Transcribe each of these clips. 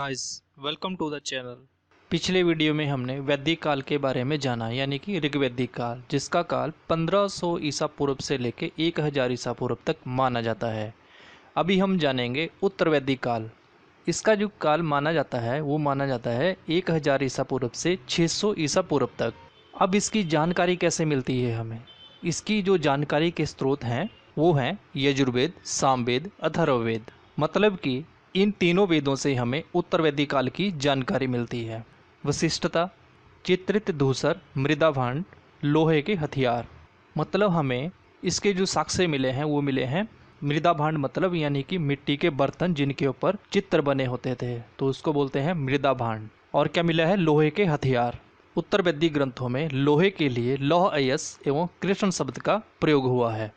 Guys welcome to the channel. पिछले video में हमने वैदिक काल के बारे में जाना, यानी कि ऋग्वैदिक काल, जिसका काल 1500 ईसा पूर्व से लेकर 1000 ईसा पूर्व तक माना जाता है। अभी हम जानेंगे उत्तर वैदिक काल। इसका जो काल माना जाता है वो माना जाता है 1000 ईसा पूर्व से 600 ईसा पूर्व तक। अब इसकी जानकारी कैसे मिलती है हमें? इसकी जो जानकारी के स्रोत हैं वो हैं यजुर्वेद, सामवेद, अथर्ववेद। मतलब कि इन तीनों वेदों से हमें उत्तर वैदिक काल की जानकारी मिलती है। विशिष्टता, चित्रित धूसर, मृदा भांड, लोहे के हथियार। मतलब हमें इसके जो साक्ष्य मिले हैं वो मिले हैं मृदा भांड, मतलब यानी कि मिट्टी के बर्तन जिनके ऊपर चित्र बने होते थे, तो उसको बोलते हैं मृदा भांड। और क्या मिला है? लोहे के हथियार। उत्तर वैदिक ग्रंथों में लोहे के लिए लौह अयस एवं कृष्ण शब्द का प्रयोग हुआ है।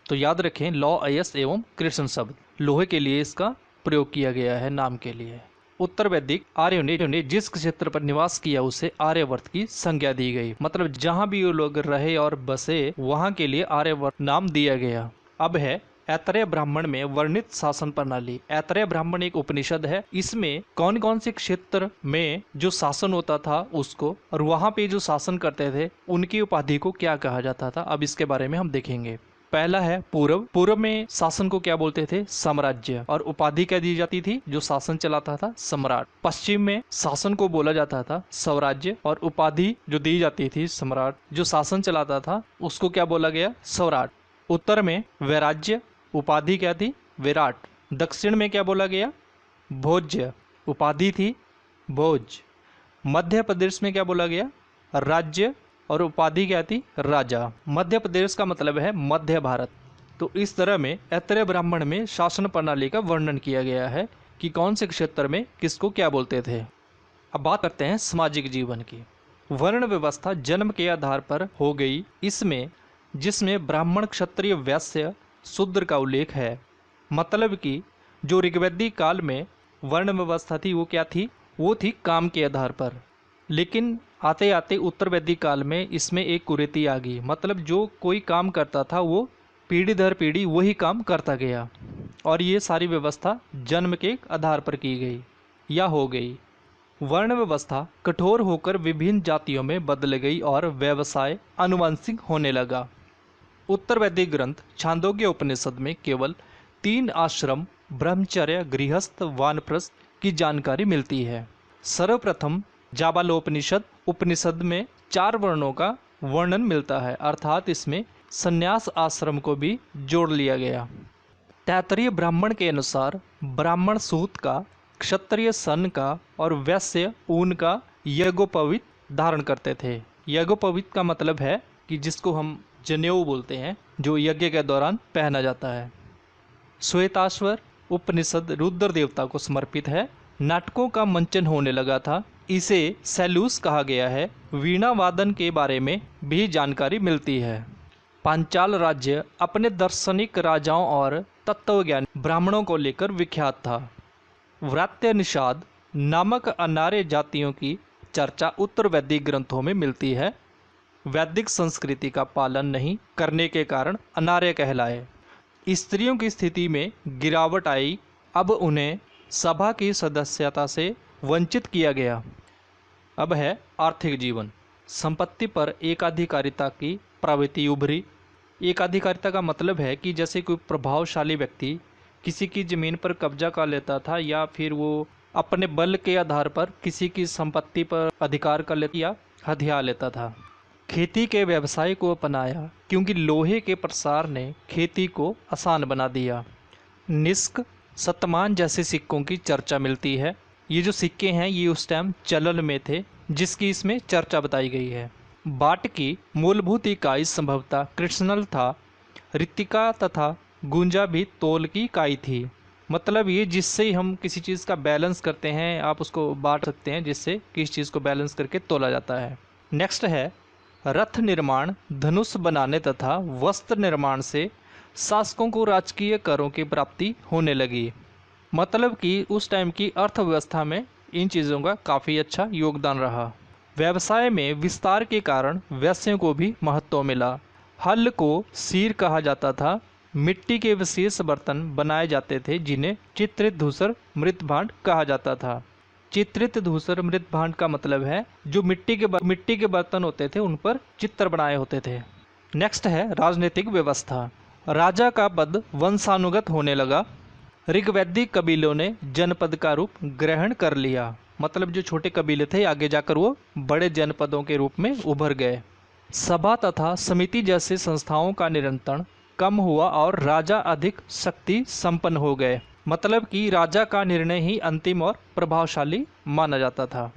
तो याद रखें, लौह अयस एवं कृष्ण शब्द लोहे के लिए इसका प्रयोग किया गया है नाम के लिए। उत्तर वैदिक आर्यों ने जिस क्षेत्र पर निवास किया उसे आर्यवर्त की संज्ञा दी गई। मतलब जहां भी वो लोग रहे और बसे वहां के लिए आर्यवर्त नाम दिया गया। अब है ऐतरेय ब्राह्मण में वर्णित शासन प्रणाली। ऐतरेय ब्राह्मण एक उपनिषद है। इसमें कौन कौन से क्षेत्र में जो शासन होता था उसको, और वहां पे जो शासन करते थे उनकी उपाधि को क्या कहा जाता था, अब इसके बारे में हम देखेंगे। पहला है पूर्व। पूर्व में शासन को क्या बोलते थे? साम्राज्य। और उपाधि क्या दी जाती थी? जो शासन चलाता था, सम्राट। पश्चिम में शासन को बोला जाता था स्वराज्य, और उपाधि जो दी जाती थी सम्राट जो शासन चलाता था उसको क्या बोला गया? स्वराट। उत्तर में वैराज्य, उपाधि क्या थी? विराट। दक्षिण में क्या बोला गया? भोज्य, उपाधि थी भोज। मध्य प्रदेश में क्या बोला गया? राज्य, और उपाधि क्या थी? राजा। मध्य प्रदेश का मतलब है मध्य भारत। तो इस तरह में ऐतरेय ब्राह्मण में शासन प्रणाली का वर्णन किया गया है कि कौन से क्षेत्र में किसको क्या बोलते थे। अब बात करते हैं सामाजिक जीवन की। वर्ण व्यवस्था जन्म के आधार पर हो गई, इसमें जिसमें ब्राह्मण, क्षत्रिय, वैश्य, शूद्र का उल्लेख है। मतलब कि जो ऋग्वैदिक काल में वर्ण व्यवस्था थी वो क्या थी? वो थी काम के आधार पर। लेकिन आते आते उत्तर वैदिक काल में इसमें एक कुरीति आ गई। मतलब जो कोई काम करता था वो पीढ़ी दर पीढ़ी वही काम करता गया, और ये सारी व्यवस्था जन्म के आधार पर की गई या हो गई। वर्ण व्यवस्था कठोर होकर विभिन्न जातियों में बदल गई और व्यवसाय आनुवंशिक होने लगा। उत्तर वैदिक ग्रंथ छांदोग्य उपनिषद में केवल 3 आश्रम, ब्रह्मचर्य, गृहस्थ, वानप्रस्थ की जानकारी मिलती है। सर्वप्रथम जाबालोपनिषद उपनिषद में 4 वर्णों का वर्णन मिलता है, अर्थात इसमें संन्यास आश्रम को भी जोड़ लिया गया। तैत्तरीय ब्राह्मण के अनुसार ब्राह्मण सूत का, क्षत्रिय सन का और वैश्य ऊन का यज्ञोपवीत धारण करते थे। यज्ञोपवीत का मतलब है कि जिसको हम जनेऊ बोलते हैं, जो यज्ञ के दौरान पहना जाता है। श्वेताश्वर उपनिषद रुद्र देवता को समर्पित है। नाटकों का मंचन होने लगा था, इसे सैलूस कहा गया है। वीणा वादन के बारे में भी जानकारी मिलती है। पांचाल राज्य अपने दार्शनिक राजाओं और तत्वज्ञानी ब्राह्मणों को लेकर विख्यात था। व्रात्य निषाद नामक अनार्य जातियों की चर्चा उत्तर वैदिक ग्रंथों में मिलती है। वैदिक संस्कृति का पालन नहीं करने के कारण अनार्य कहलाए। स्त्रियों की स्थिति में गिरावट आई। अब उन्हें सभा की सदस्यता से वंचित किया गया। अब है आर्थिक जीवन। संपत्ति पर एकाधिकारिता की प्रवृत्ति उभरी। एकाधिकारिता का मतलब है कि जैसे कोई प्रभावशाली व्यक्ति किसी की ज़मीन पर कब्जा कर लेता था, या फिर वो अपने बल के आधार पर किसी की संपत्ति पर अधिकार कर लेता या हथिया लेता था। खेती के व्यवसाय को अपनाया क्योंकि लोहे के प्रसार ने खेती को आसान बना दिया। निष्क, शतमान जैसे सिक्कों की चर्चा मिलती है। ये जो सिक्के हैं ये उस टाइम चलन में थे, जिसकी इसमें चर्चा बताई गई है। बाट की मूलभूत इकाई संभवतः कृष्णल था। ऋतिका तथा गुंजा भी तोल की इकाई थी। मतलब ये जिससे हम किसी चीज़ का बैलेंस करते हैं, आप उसको बांट सकते हैं, जिससे किसी चीज़ को बैलेंस करके तोला जाता है। नेक्स्ट है रथ निर्माण, धनुष बनाने तथा वस्त्र निर्माण से शासकों को राजकीय करों की प्राप्ति होने लगी। मतलब कि उस टाइम की अर्थव्यवस्था में इन चीज़ों का काफ़ी अच्छा योगदान रहा। व्यवसाय में विस्तार के कारण वैश्यों को भी महत्व मिला। हल को सीर कहा जाता था। मिट्टी के विशेष बर्तन बनाए जाते थे जिन्हें चित्रित धूसर मृत भांड कहा जाता था। चित्रित धूसर मृत भांड का मतलब है जो मिट्टी के बर्तन होते थे उन पर चित्र बनाए होते थे। नेक्स्ट है राजनीतिक व्यवस्था। राजा का पद वंशानुगत होने लगा। ऋग्वैदिक कबीलों ने जनपद का रूप ग्रहण कर लिया, मतलब जो छोटे कबीले थे आगे जाकर वो बड़े जनपदों के रूप में उभर गए। सभा तथा समिति जैसे संस्थाओं का नियंत्रण कम हुआ और राजा अधिक शक्ति संपन्न हो गए, मतलब कि राजा का निर्णय ही अंतिम और प्रभावशाली माना जाता था।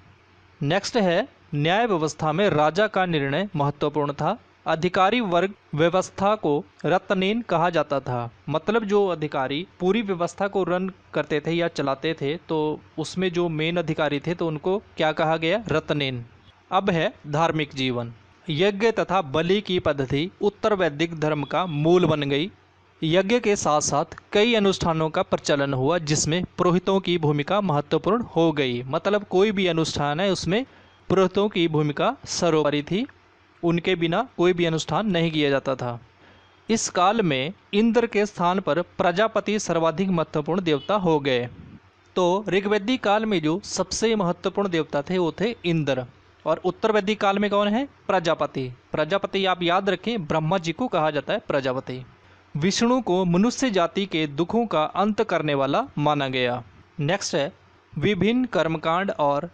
नेक्स्ट है न्याय व्यवस्था में राजा का निर्णय महत्वपूर्ण था। अधिकारी वर्ग व्यवस्था को रत्नेन कहा जाता था, मतलब जो अधिकारी पूरी व्यवस्था को रन करते थे या चलाते थे तो उसमें जो मेन अधिकारी थे तो उनको क्या कहा गया, रत्नेन। अब है धार्मिक जीवन। यज्ञ तथा बलि की पद्धति उत्तर वैदिक धर्म का मूल बन गई। यज्ञ के साथ साथ कई अनुष्ठानों का प्रचलन हुआ जिसमें पुरोहितों की भूमिका महत्वपूर्ण हो गई, मतलब कोई भी अनुष्ठान है उसमें पुरोहितों की भूमिका सर्वोपरि थी, उनके बिना कोई भी अनुष्ठान नहीं किया जाता था। इस काल में इंद्र के स्थान पर प्रजापति सर्वाधिक महत्वपूर्ण देवता हो गए। तो ऋग्वैदिक काल में जो सबसे महत्वपूर्ण देवता थे वो थे इंद्र, और उत्तर वैदिक काल में कौन है, प्रजापति। प्रजापति आप याद रखें, ब्रह्मा जी को कहा जाता है प्रजापति। विष्णु को मनुष्य जाति के दुखों का अंत करने वाला माना गया। नेक्स्ट है विभिन्न कर्मकांड और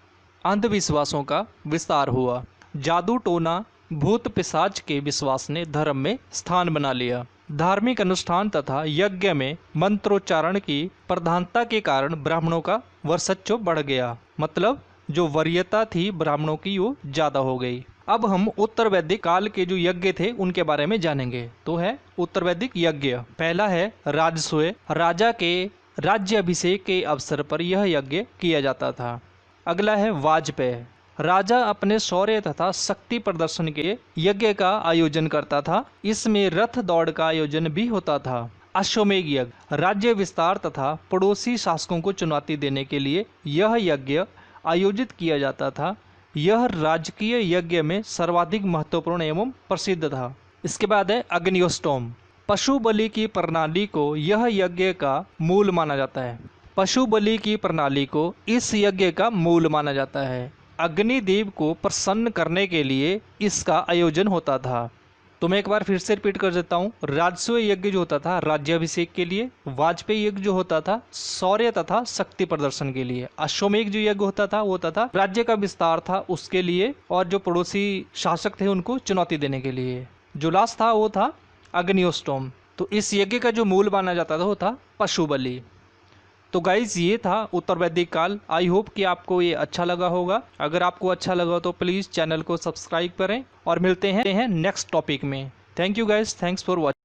अंधविश्वासों का विस्तार हुआ। जादू टोना भूत पिशाच के विश्वास ने धर्म में स्थान बना लिया। धार्मिक अनुष्ठान तथा यज्ञ में मंत्रोच्चारण की प्रधानता के कारण ब्राह्मणों का वर्चस्व बढ़ गया, मतलब जो वरीयता थी ब्राह्मणों की वो ज्यादा हो गई। अब हम उत्तर वैदिक काल के जो यज्ञ थे उनके बारे में जानेंगे। तो है उत्तर वैदिक यज्ञ। पहला है राजसूय। राजा के राज्य अभिषेक के अवसर पर यह यज्ञ किया जाता था। अगला है वाजपेय। राजा अपने शौर्य तथा शक्ति प्रदर्शन के यज्ञ का आयोजन करता था। इसमें रथ दौड़ का आयोजन भी होता था। अश्वमेध यज्ञ। राज्य विस्तार तथा पड़ोसी शासकों को चुनौती देने के लिए यह यज्ञ आयोजित किया जाता था। यह राजकीय यज्ञ में सर्वाधिक महत्वपूर्ण एवं प्रसिद्ध था। इसके बाद है अग्निहोत्रम। पशु बलि की प्रणाली को यह यज्ञ का मूल माना जाता है। पशु बलि की प्रणाली को इस यज्ञ का मूल माना जाता है। अग्निदेव को प्रसन्न करने के लिए इसका आयोजन होता था। तो मैं एक बार फिर से रिपीट कर देता हूँ। राजसूय यज्ञ जो होता था राज्याभिषेक के लिए, वाजपेयी यज्ञ जो होता था शौर्य तथा शक्ति प्रदर्शन के लिए, अश्वमेध जो यज्ञ होता था वो होता था राज्य का विस्तार था उसके लिए, और जो पड़ोसी शासक थे उनको चुनौती देने के लिए। जो लास्ट था वो था अग्निहोत्रम। तो इस यज्ञ का जो मूल माना जाता था वो था पशु बलि। तो गाइज ये था उत्तर वैदिक काल। आई होप कि आपको ये अच्छा लगा होगा। अगर आपको अच्छा लगा तो प्लीज़ चैनल को सब्सक्राइब करें और मिलते हैं नेक्स्ट टॉपिक में। Thank you guys, thanks for watching.